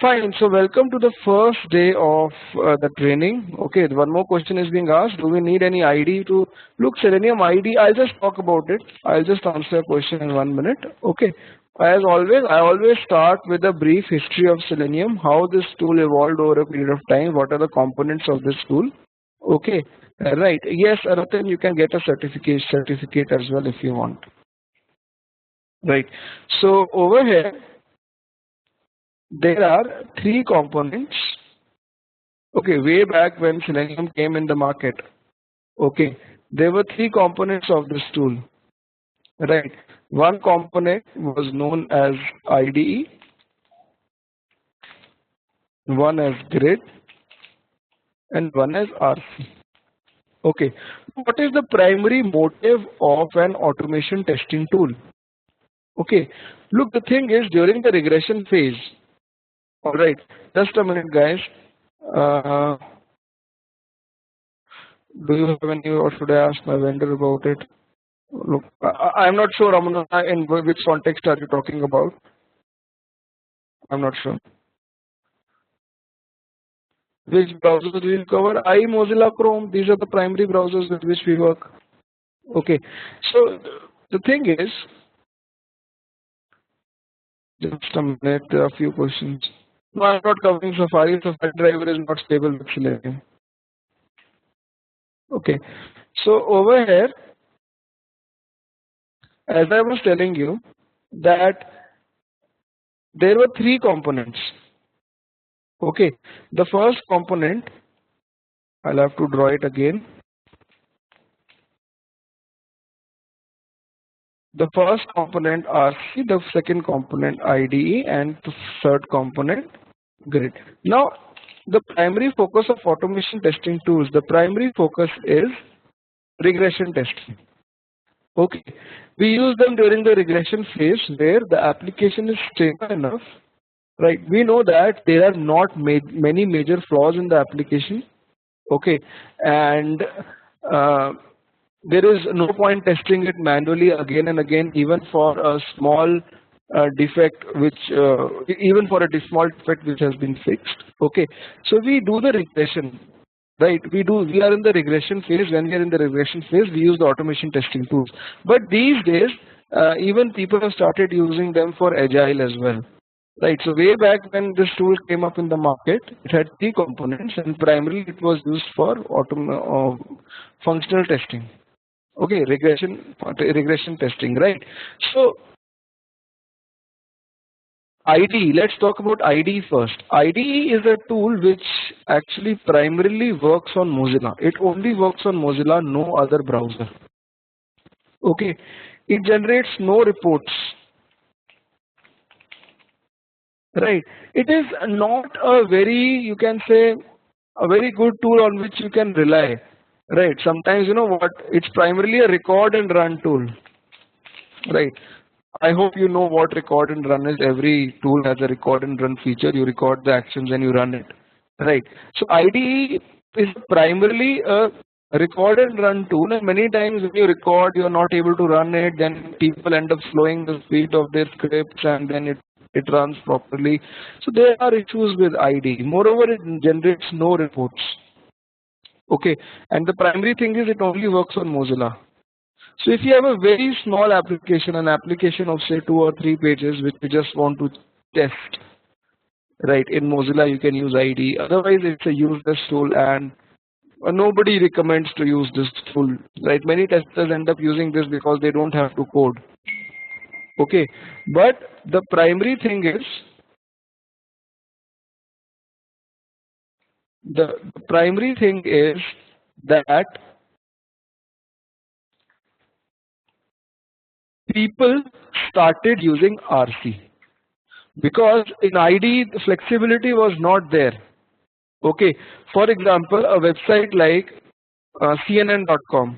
Fine. So welcome to the first day of the training. Okay, one more question is being asked. Do we need any ID to look Selenium ID? I'll just talk about it. I'll just answer a question in 1 minute. Okay. As always, I always start with a brief history of Selenium, how this tool evolved over a period of time, what are the components of this tool. Okay. Right. Yes, Ratan, you can get a certificate as well if you want. Right. So over here, there are three components. Okay, way back when Selenium came in the market, okay, there were three components of this tool, right? One component was known as IDE, one as GRID, and one as RC. Okay, what is the primary motive of an automation testing tool? Okay, look, the thing is during the regression phase, all right, just a minute, guys. Do you have any, or should I ask my vendor about it? Look, I'm not sure, Ramana, in which context are you talking about? I'm not sure. Which browsers will you cover? Mozilla, Chrome, these are the primary browsers with which we work. Okay, so the thing is, just a minute, there are a few questions. No, I'm not covering Safari. Safari driver is not stable with Selenium. Okay, so over here, as I was telling you, that there were three components. Okay, the first component, I'll have to draw it again. The first component RC, the second component IDE, and the third component GRID. Now, the primary focus of automation testing tools, the primary focus is regression testing. Okay, we use them during the regression phase where the application is stable enough, right? We know that there are not many major flaws in the application. Okay, and there is no point testing it manually again and again, even for a small defect even for a small defect which has been fixed. Okay, so we do the regression, right? We are in the regression phase. When we are in the regression phase, we use the automation testing tools. But these days, even people have started using them for agile as well. Right, so way back when this tool came up in the market, it had three components, and primarily it was used for functional testing. Okay, regression testing, right? So IDE, let's talk about IDE first. IDE is a tool which actually primarily works on Mozilla. It only works on Mozilla, no other browser. Okay, it generates no reports. Right. It is not a very, you can say, a very good tool on which you can rely. Right. Sometimes, you know what, it's primarily a record and run tool. Right. I hope you know what record and run is. Every tool has a record and run feature. You record the actions and you run it. Right. So IDE is primarily a record and run tool, and many times when you record, you're not able to run it, then people end up slowing the speed of their scripts, and then it runs properly. So there are issues with IDE. Moreover, it generates no reports. Okay, and the primary thing is it only works on Mozilla. So if you have a very small application, an application of say 2 or 3 pages which you just want to test, right, in Mozilla you can use IDE. Otherwise it's a useless tool, and nobody recommends to use this tool. Right, many testers end up using this because they don't have to code. Okay, but the primary thing is that people started using RC because in IDE the flexibility was not there. Okay, for example, a website like CNN.com,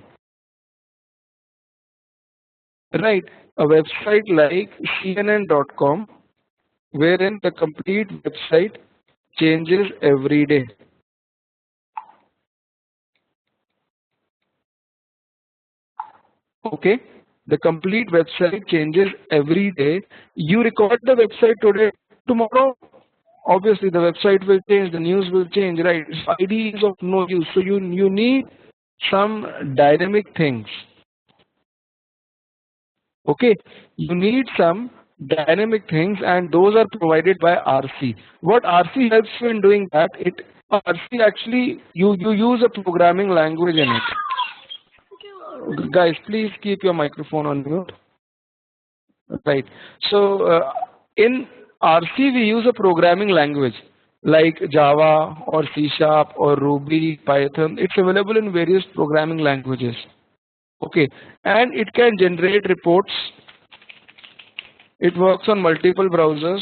right? A website like CNN.com, wherein the complete website changes every day. Okay, the complete website changes every day. You record the website today, tomorrow obviously the website will change, the news will change, right? So IDE is of no use. So you need some dynamic things. Okay, you need some dynamic things, and those are provided by RC. What RC helps you in doing that, RC actually you use a programming language in it. Guys, please keep your microphone on mute. Right. So in RC we use a programming language like Java or C# or Ruby, Python. It's available in various programming languages. Okay, and it can generate reports. It works on multiple browsers.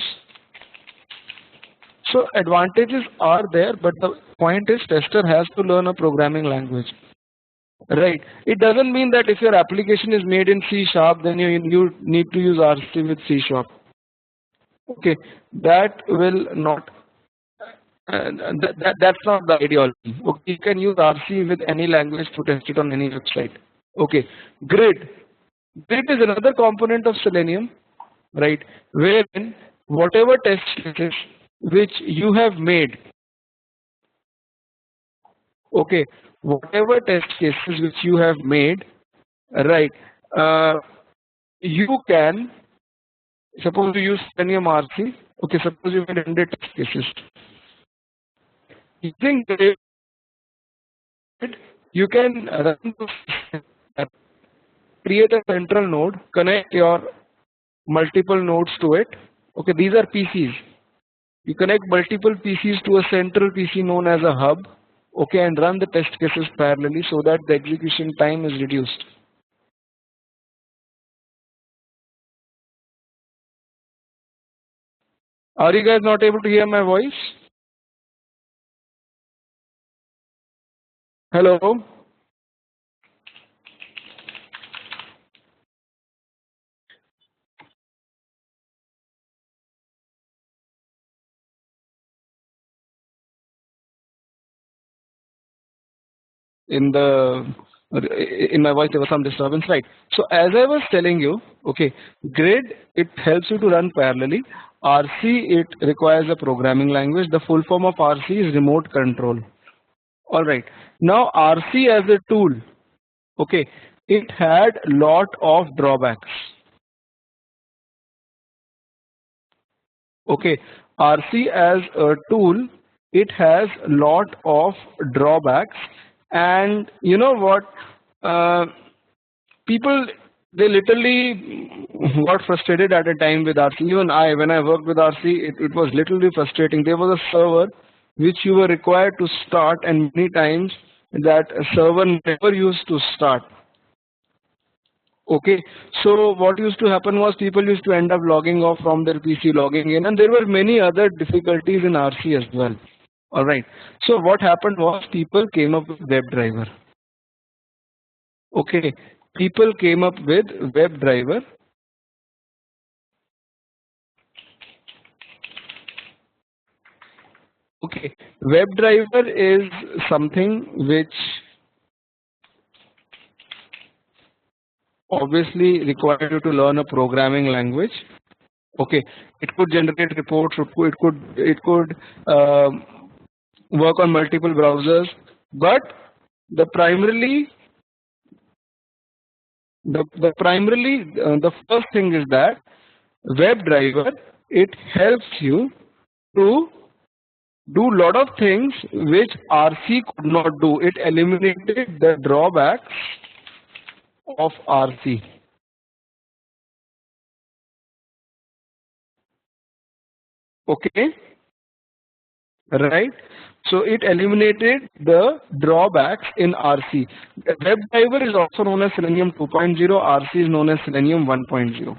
So advantages are there, but the point is tester has to learn a programming language. Right. It doesn't mean that if your application is made in C#, then you need to use RC with C#. Okay, that will not. That's not the ideology. Okay, you can use RC with any language to test it on any website. Okay, GRID. GRID is another component of Selenium, right? Wherein whatever test cases which you have made, okay, whatever test cases which you have made, right? You can, suppose you use Selenium RC. Okay, suppose you made 100 test cases. Using GRID, you can run create a central node, connect your multiple nodes to it. Okay, these are PCs. You connect multiple PCs to a central PC known as a hub. Okay, and run the test cases parallelly so that the execution time is reduced. Are you guys not able to hear my voice? Hello? In my voice there was some disturbance, right? So as I was telling you, okay, GRID, it helps you to run parallelly. RC, it requires a programming language. The full form of RC is remote control. All right. Now RC as a tool, okay, it had lot of drawbacks. Okay, RC as a tool, it has lot of drawbacks, and you know what? People, they literally got frustrated at a time with RC. Even I, when I worked with RC, it was literally frustrating. There was a server which you were required to start, and many times that server never used to start. Okay, so what used to happen was people used to end up logging off from their PC, logging in, and there were many other difficulties in RC as well. All right, so what happened was people came up with WebDriver. Okay, people came up with WebDriver. Okay, WebDriver is something which obviously required you to learn a programming language. Okay, it could generate reports. It could work on multiple browsers, but the first thing is that WebDriver, it helps you to do lot of things which RC could not do. It eliminated the drawbacks of RC. Okay, right? So it eliminated the drawbacks in RC. WebDriver is also known as Selenium 2.0. RC is known as Selenium 1.0.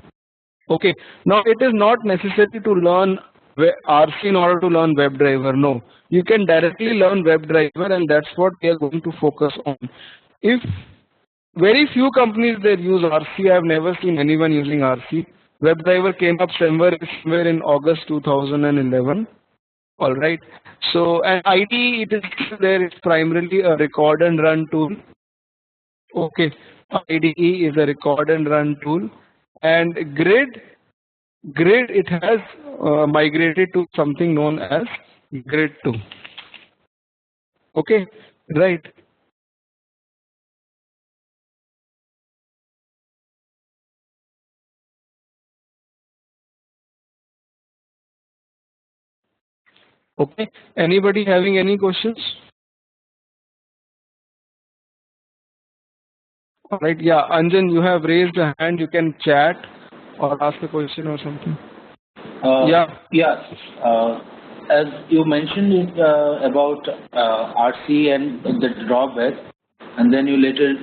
Okay, now it is not necessary to learn RC in order to learn WebDriver. No, you can directly learn WebDriver, and that's what we are going to focus on. If very few companies they use RC, I have never seen anyone using RC. WebDriver came up somewhere in August 2011. All right. So an IDE, it is there. It's primarily a record and run tool. Okay, IDE is a record and run tool, and GRID, GRID, it has migrated to something known as GRID 2. Okay, right. Okay, anybody having any questions? All right, yeah, Anjan, you have raised a hand. You can chat or ask a question or something. Yeah. Yeah. As you mentioned about RC and the drawback, and then you later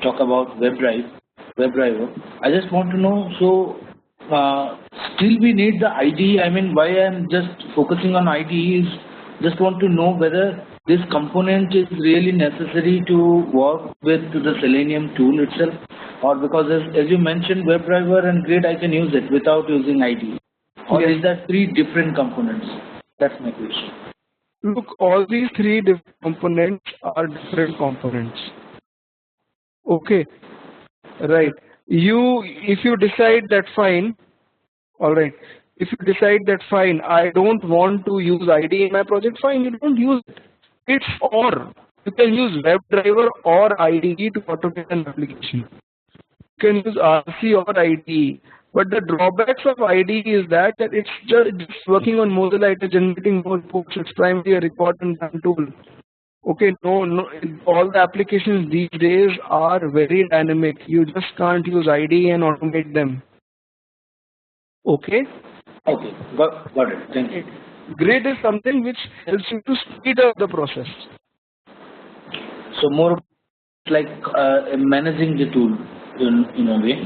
talk about WebDriver. I just want to know, so still we need the IDE. I mean, why I'm just focusing on IDE is just want to know whether this component is really necessary to work with the Selenium tool itself, or because as you mentioned, WebDriver and GRID, I can use it without using IDE. Or is that three different components? That's my question. Look, all these three different components are different components. Okay, right. If you decide that fine, all right. If you decide that fine, I don't want to use IDE in my project, fine, you don't use it. It's or you can use WebDriver or IDE to automate an application. You can use RC or IDE. But the drawbacks of IDE is that it's just working on Mozilla, it is generating more reports. It's primarily a record and run tool. Okay, no, all the applications these days are very dynamic. You just can't use IDE and automate them. Okay? Okay, got it. Thank you. GRID is something which helps you to speed up the process. So more like managing the tool in a way.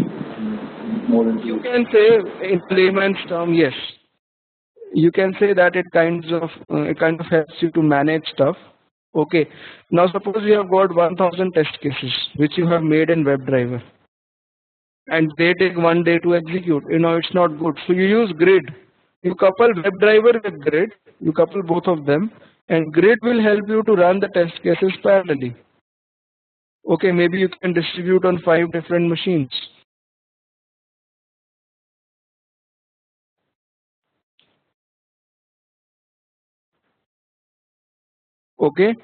You can say in layman's term, yes. You can say that it kind of helps you to manage stuff. Okay. Now suppose you have got 1000 test cases which you have made in WebDriver, and they take 1 day to execute. It's not good. So you use GRID. You couple WebDriver with GRID. You couple both of them, and GRID will help you to run the test cases parallelly. Okay, maybe you can distribute on 5 different machines. Okay,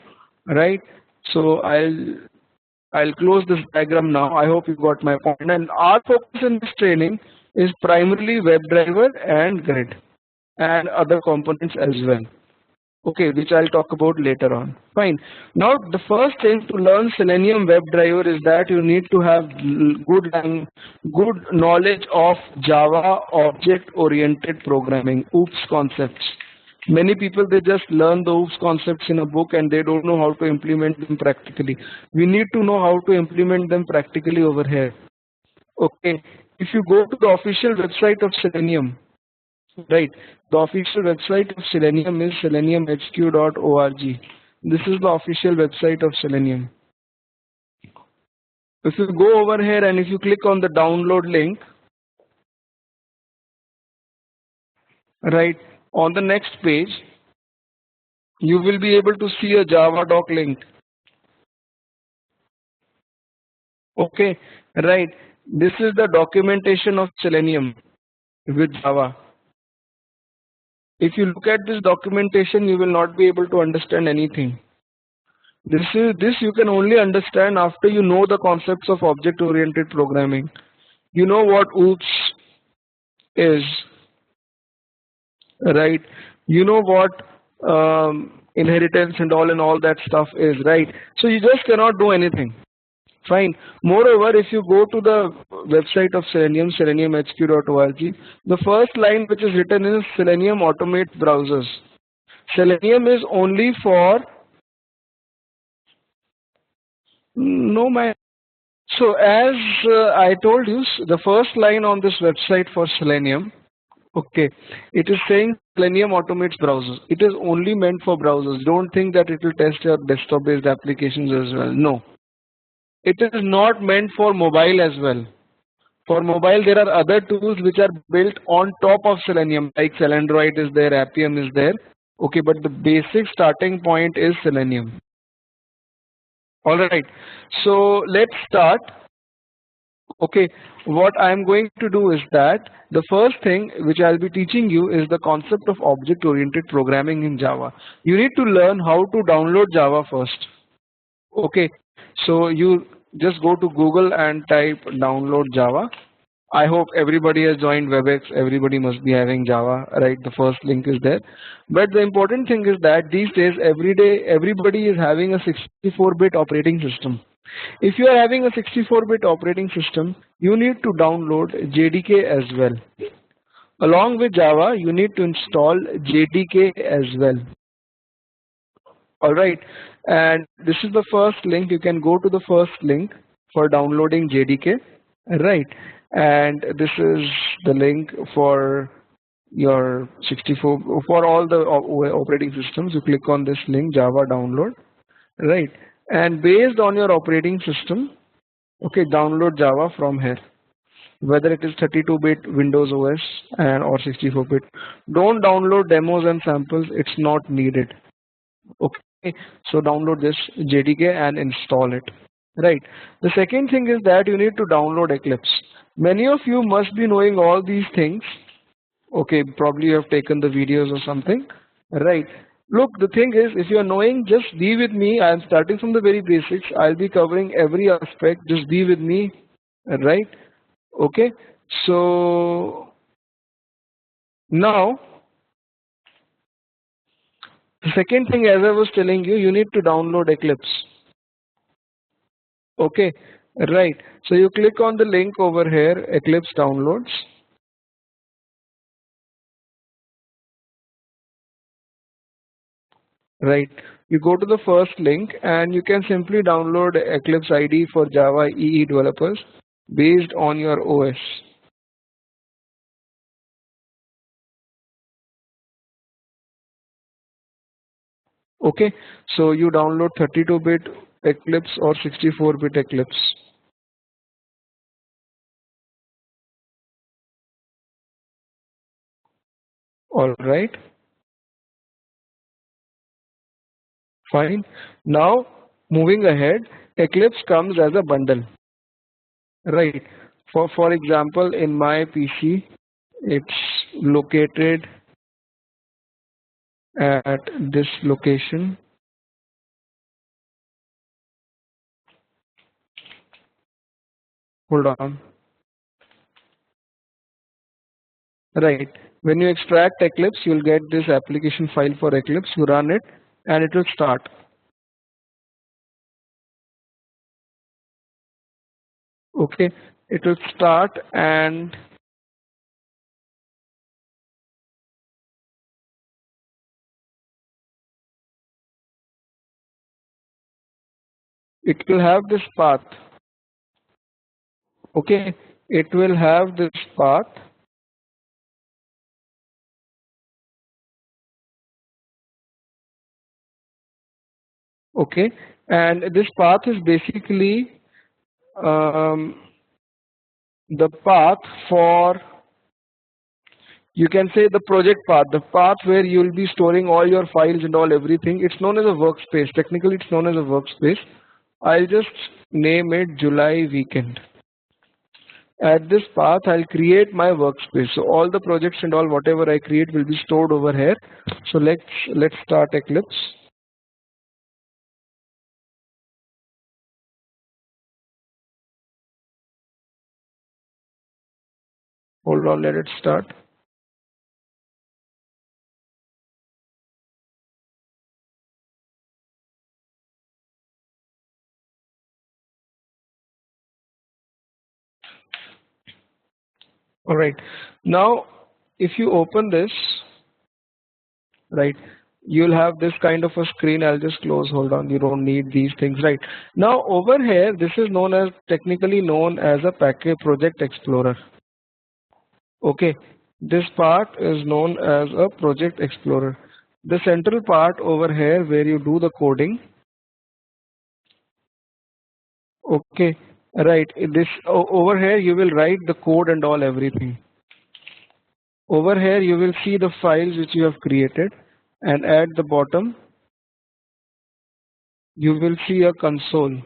right. So I'll close this diagram now. I hope you got my point. And our focus in this training is primarily WebDriver and GRID and other components as well. Okay, which I'll talk about later on. Fine. Now the first thing to learn Selenium WebDriver is that you need to have good knowledge of Java object-oriented programming, OOPS concepts. Many people, they just learn the OOPS concepts in a book and they don't know how to implement them practically. We need to know how to implement them practically over here. Okay, if you go to the official website of Selenium, right, the official website of Selenium is seleniumhq.org. This is the official website of Selenium. If you go over here and if you click on the download link, right, on the next page, you will be able to see a Java doc link. Okay, right. This is the documentation of Selenium with Java. If you look at this documentation, you will not be able to understand anything. This you can only understand after you know the concepts of object-oriented programming. You know what OOPS is, right? You know what inheritance and all that stuff is, right? So you just cannot do anything. Fine. Moreover, if you go to the website of Selenium, seleniumhq.org, the first line which is written is Selenium automates browsers. Selenium is only for So as I told you, the first line on this website for Selenium, okay, it is saying Selenium automates browsers. It is only meant for browsers. Don't think that it will test your desktop-based applications as well. No. It is not meant for mobile as well. For mobile, there are other tools which are built on top of Selenium, like Selendroid is there, Appium is there. Okay, but the basic starting point is Selenium. All right. So let's start. Okay, what I'm going to do is that the first thing which I'll be teaching you is the concept of object-oriented programming in Java. You need to learn how to download Java first. Okay, so you just go to Google and type download Java. I hope everybody has joined WebEx. Everybody must be having Java, right? The first link is there. But the important thing is that these days, every day, everybody is having a 64-bit operating system. If you are having a 64-bit operating system, you need to download JDK as well. Along with Java, you need to install JDK as well. All right. And this is the first link. You can go to the first link for downloading JDK. Right. And this is the link for your 64 for all the operating systems. You click on this link, Java download. Right. And based on your operating system, okay, download Java from here. Whether it is 32-bit Windows OS and or 64-bit. Don't download demos and samples. It's not needed. Okay, so download this JDK and install it. Right. The second thing is that you need to download Eclipse. Many of you must be knowing all these things. Okay, probably you have taken the videos or something. Right. Look, the thing is, if you are knowing, just be with me. I am starting from the very basics. I'll be covering every aspect. Just be with me. Right. Okay. So now, the second thing, as I was telling you, you need to download Eclipse. Okay, right. So you click on the link over here, Eclipse downloads. Right. You go to the first link and you can simply download Eclipse IDE for Java EE developers based on your OS. Okay, so you download 32-bit Eclipse or 64-bit Eclipse. All right, fine. Now moving ahead, Eclipse comes as a bundle. Right. For example, in my PC, it's located at this location. Hold on. Right. When you extract Eclipse, you'll get this application file for Eclipse. You run it and it will start. Okay. It will start and it will have this path. Okay. It will have this path. Okay. And this path is basically the path for, you can say, the project path, the path where you will be storing all your files and all everything. It's known as a workspace. Technically, it's known as a workspace. I'll just name it July weekend. At this path, I'll create my workspace. So all the projects and all whatever I create will be stored over here. So let's start Eclipse. Hold on, let it start. All right. Now, if you open this, right, you'll have this kind of a screen. I'll just close. Hold on. You don't need these things, right? Now, over here, this is known as, technically known as a package project explorer. Okay. This part is known as a project explorer. The central part over here where you do the coding. Okay. Right. This over here you will write the code and all everything. Over here you will see the files which you have created, and at the bottom you will see a console.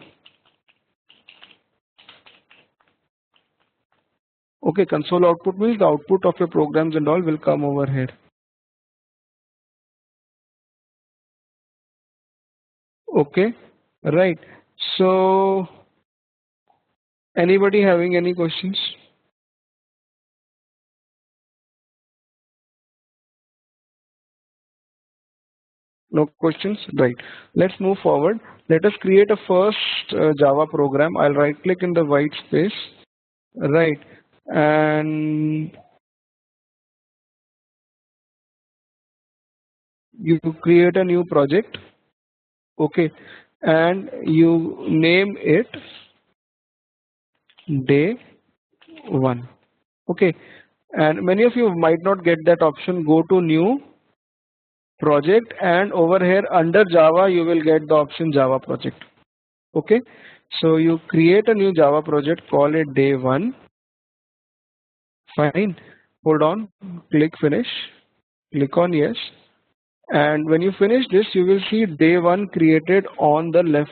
Okay, console output means the output of your programs and all will come over here. Okay, right. So, anybody having any questions? No questions? Right. Let's move forward. Let us create a first Java program. I'll right click in the white space. Right. And you create a new project. Okay. And you name it day 1. Okay. And many of you might not get that option. Go to new project, and over here under Java you will get the option Java project. Okay. So you create a new Java project, call it day 1. Fine. Hold on. Click finish. Click on yes. And when you finish this, you will see day 1 created on the left,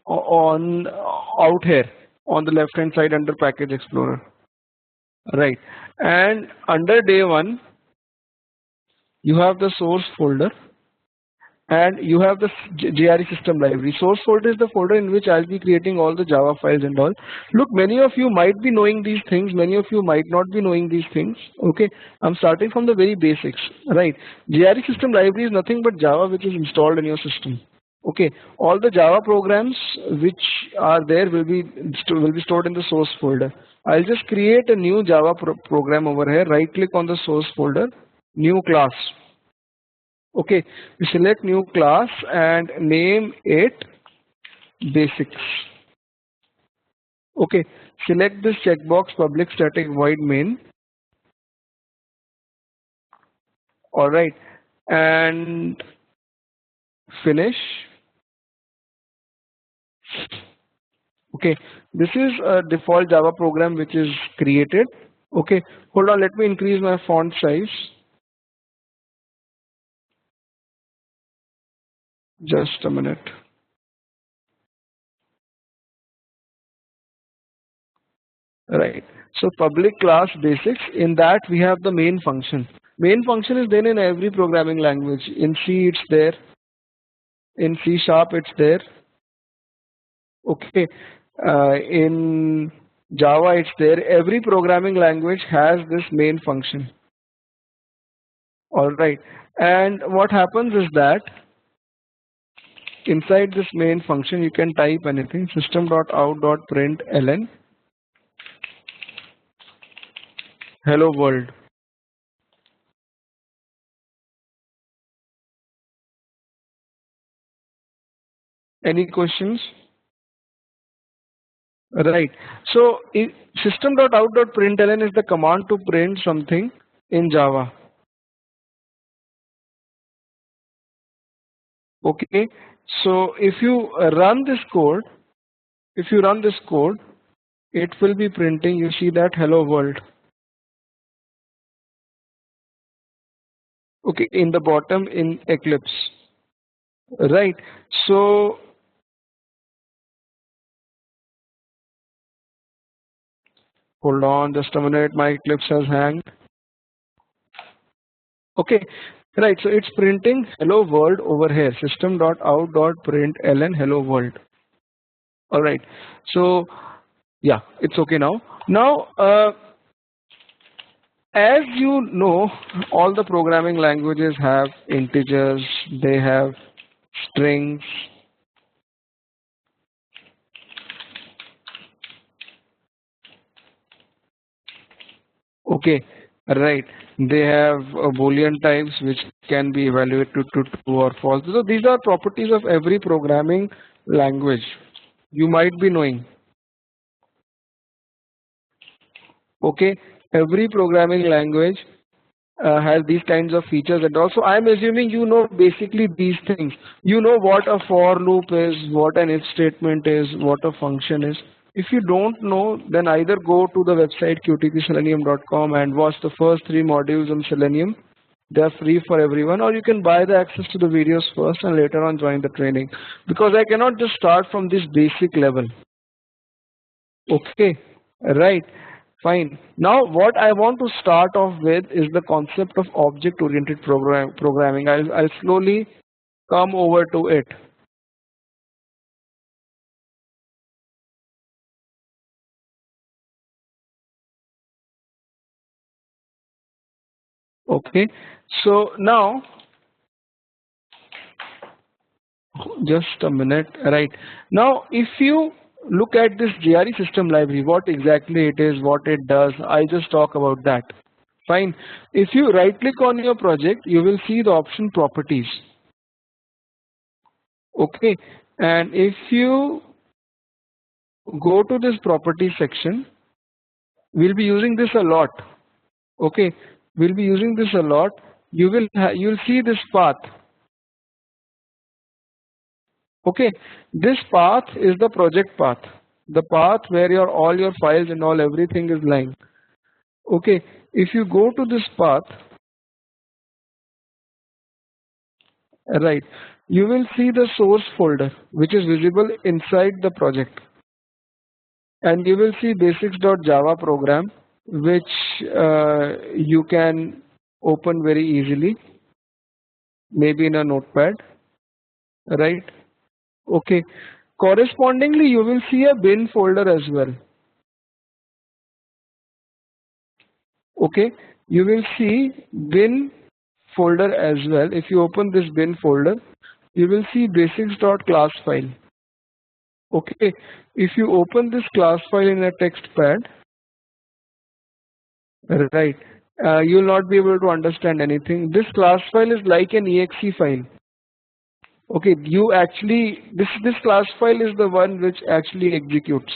on out here on the left hand side under Package Explorer. Right. And under day 1, you have the source folder and you have the GRE system library. Source folder is the folder in which I'll be creating all the Java files and all. Look, many of you might be knowing these things, many of you might not be knowing these things. Okay, I'm starting from the very basics, right? GRE system library is nothing but Java which is installed in your system. Okay, all the Java programs which are there will be stored in the source folder. I'll just create a new Java program over here. Right click on the source folder, new class. Okay, we select new class and name it basics. Okay, select this checkbox public static void main. All right, and finish. Okay, this is a default Java program which is created. Okay, hold on, let me increase my font size. Just a minute. Right. So public class basics, in that we have the main function. Main function is there in every programming language. In C it's there. In C# it's there. Okay. In Java it's there. Every programming language has this main function. All right. And what happens is that inside this main function you can type anything. System.out.println hello world. Any questions? Right. So system.out.println is the command to print something in Java. Okay. So if you run this code, it will be printing. You see that hello world. Okay, in the bottom in Eclipse. Right. So hold on just a minute. My Eclipse has hanged. Okay. Right. So it's printing hello world over here. System.out.println hello world. All right. So yeah, it's okay now. Now, as you know, all the programming languages have integers, they have strings. Okay, right. They have Boolean types which can be evaluated to true or false. So these are properties of every programming language. You might be knowing. Okay, every programming language has these kinds of features, and also I'm assuming you know basically these things. You know what a for loop is, what an if statement is, what a function is. If you don't know, then either go to the website qtpselenium.com and watch the first 3 modules on Selenium. They are free for everyone, or you can buy the access to the videos first and later on join the training, because I cannot just start from this basic level. Okay, right. Fine. Now what I want to start off with is the concept of object-oriented programming. I'll slowly come over to it. Okay. So now, just a minute. Right. Now, if you look at this GRE system library, what exactly it is, what it does, I'll just talk about that. Fine. If you right click on your project, you will see the option properties. Okay. And if you go to this property section, we'll be using this a lot. Okay. We'll be using this a lot. You'll see this path. Okay. This path is the project path. The path where all your files and everything is lying. Okay. If you go to this path, right, you will see the source folder which is visible inside the project, and you will see basics.java program which you can open very easily, maybe in a notepad, right? Okay. Correspondingly, you will see a bin folder as well. Okay. You will see bin folder as well. If you open this bin folder, you will see basics.class file. Okay. If you open this class file in a text pad, right, you will not be able to understand anything. This class file is like an exe file. Okay, you actually, this class file is the one which actually executes.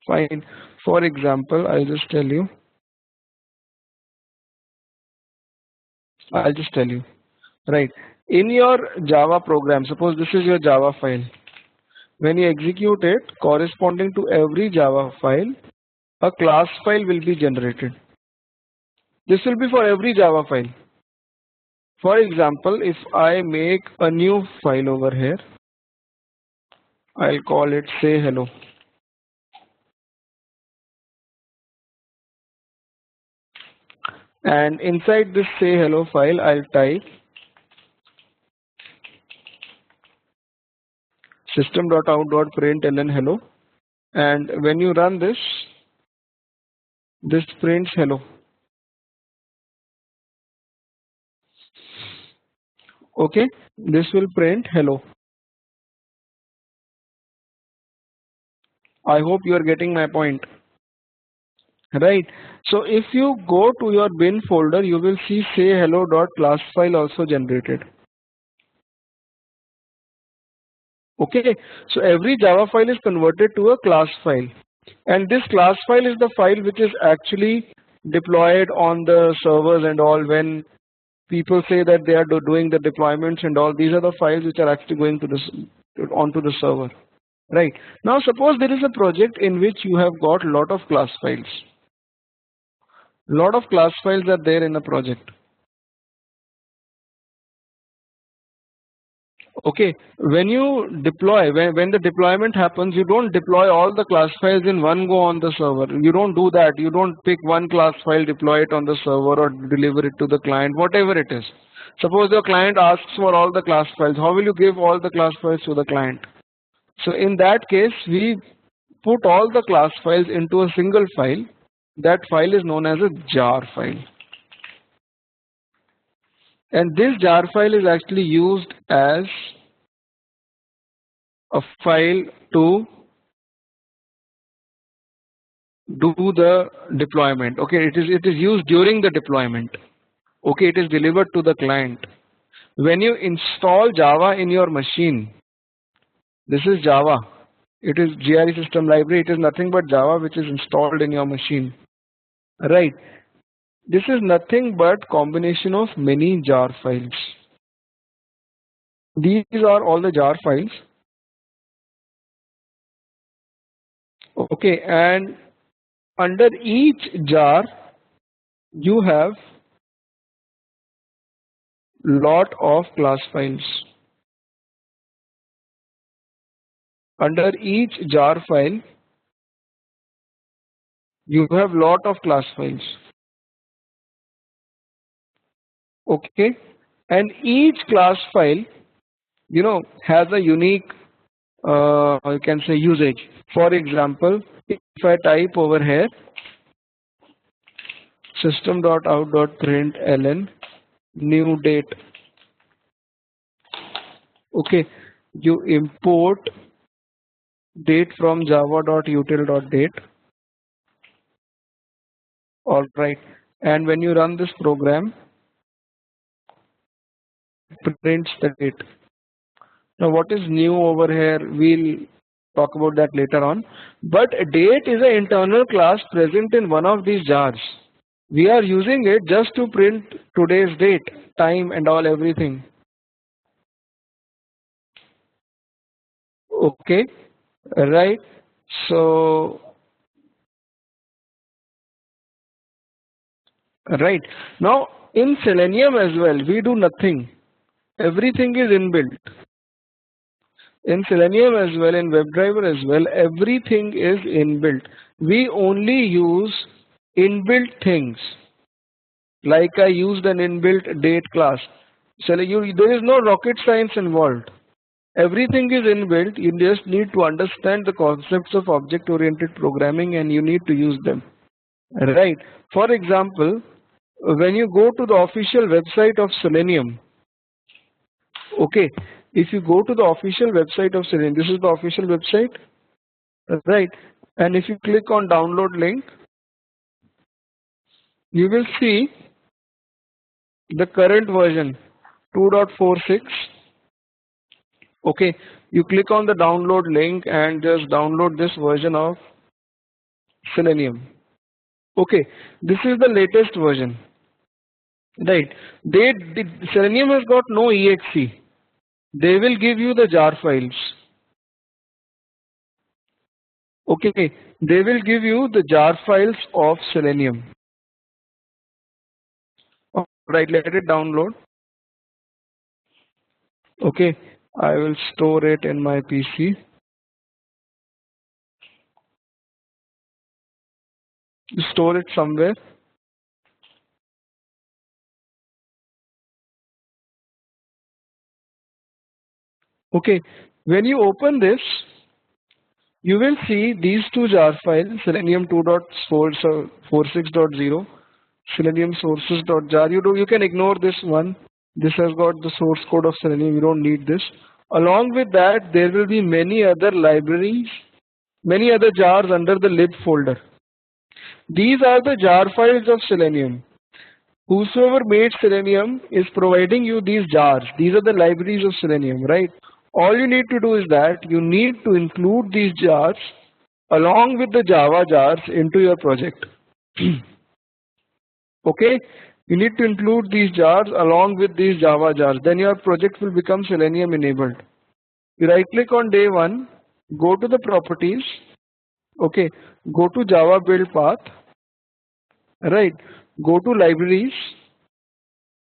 Fine. For example, I'll just tell you. Right. In your Java program, suppose this is your Java file. When you execute it, corresponding to every Java file, a class file will be generated. This will be for every Java file. For example, if I make a new file over here, I'll call it say hello. And inside this say hello file, I'll type system.out.println hello. And when you run this prints hello. Okay, this will print hello. I hope you are getting my point. Right. So if you go to your bin folder, you will see say hello.class file also generated. Okay. So every Java file is converted to a class file. And this class file is the file which is actually deployed on the servers and all. When people say that they are doing the deployments and all, these are the files which are actually going to onto the server. Right. Now suppose there is a project in which you have got a lot of class files. Lot of class files are there in a project. Okay, when you deploy, when the deployment happens, you don't deploy all the class files in one go on the server. You don't do that. You don't pick one class file, deploy it on the server or deliver it to the client, whatever it is. Suppose your client asks for all the class files. How will you give all the class files to the client? So in that case, we put all the class files into a single file. That file is known as a jar file. And this jar file is actually used as a file to do the deployment. Okay, it is used during the deployment. Okay, it is delivered to the client. When you install Java in your machine, this is Java. It is GRE system library. It is nothing but Java which is installed in your machine. Right. This is nothing but combination of many jar files. These are all the jar files. Okay, and under each jar you have lot of class files. Under each jar file You have lot of class files. Okay, and each class file, has a unique, you can say, usage. For example, if I type over here system.out.println new date, okay, you import date from java.util.date. All right, and when you run this program, it prints the date. Now, what is new over here? We'll talk about that later on. But date is an internal class present in one of these jars. We are using it just to print today's date, time, and all everything. Okay, right? So, right now in Selenium as well, we do nothing. Everything is inbuilt. In Selenium as well, in WebDriver as well, everything is inbuilt. We only use inbuilt things. Like I used an inbuilt date class. So there is no rocket science involved. Everything is inbuilt. You just need to understand the concepts of object-oriented programming and you need to use them. Right. For example, when you go to the official website of Selenium, okay, if you go to the official website of Selenium, this is the official website, right? And if you click on download link, you will see the current version 2.46. Okay, you click on the download link and just download this version of Selenium. Okay, this is the latest version, right? Selenium has got no exe. They will give you the jar files. Okay, they will give you the jar files of Selenium. Right, let it download. Okay, I will store it in my PC. Store it somewhere. Okay, when you open this, you will see these two jar files, Selenium 2.46.0, Selenium sources.jar. You can ignore this one. This has got the source code of Selenium. You don't need this. Along with that, there will be many other libraries, many other jars under the lib folder. These are the jar files of Selenium. Whosoever made Selenium is providing you these jars. These are the libraries of Selenium, right? All you need to do is that you need to include these jars along with the Java jars into your project. Okay? You need to include these jars along with these Java jars. Then your project will become Selenium enabled. You right click on day one, go to the properties. Okay, go to Java build path. Right, go to libraries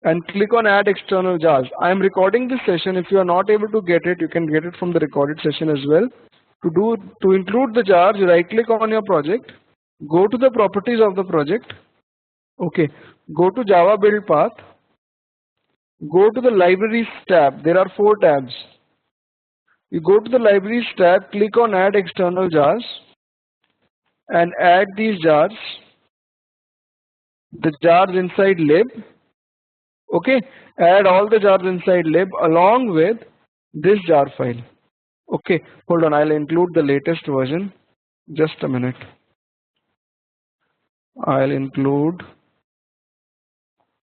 and click on add external jars. I am recording this session. If you are not able to get it, you can get it from the recorded session as well. To include the jars, right click on your project, go to the properties of the project. Okay, go to Java build path, go to the libraries tab. There are 4 tabs. You go to the libraries tab, click on add external jars and add these jars, the jars inside lib. Okay, add all the jars inside lib along with this jar file. Okay, hold on, I'll include the latest version. Just a minute. I'll include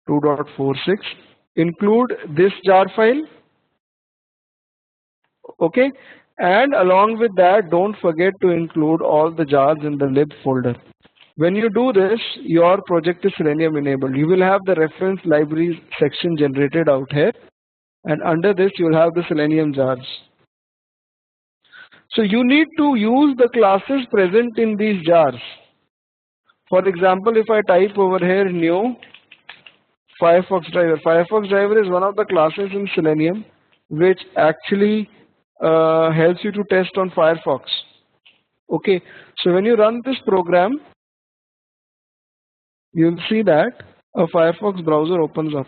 2.46. Include this jar file. Okay, and along with that, don't forget to include all the jars in the lib folder. When you do this, your project is Selenium enabled. You will have the reference libraries section generated out here, and under this you will have the Selenium jars. So you need to use the classes present in these jars. For example, if I type over here new Firefox driver. Firefox driver is one of the classes in Selenium which actually helps you to test on Firefox. Okay, so when you run this program, you'll see that a Firefox browser opens up.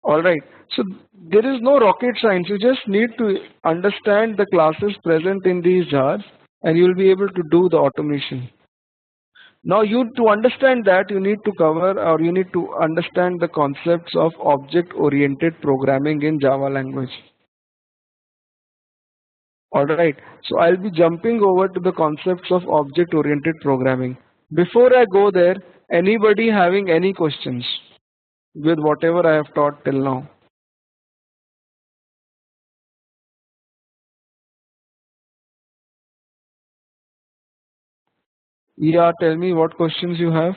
Alright, so there is no rocket science. You just need to understand the classes present in these jars and you'll be able to do the automation. Now to understand that, you need to cover or you need to understand the concepts of object-oriented programming in Java language. Alright, so I'll be jumping over to the concepts of object-oriented programming. Before I go there, anybody having any questions with whatever I have taught till now? Yeah, tell me what questions you have.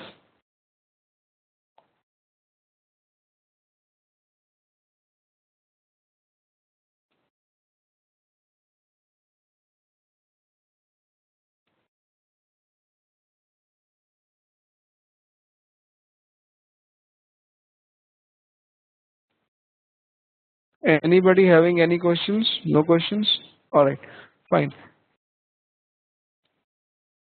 Anybody having any questions? No questions? Alright, fine.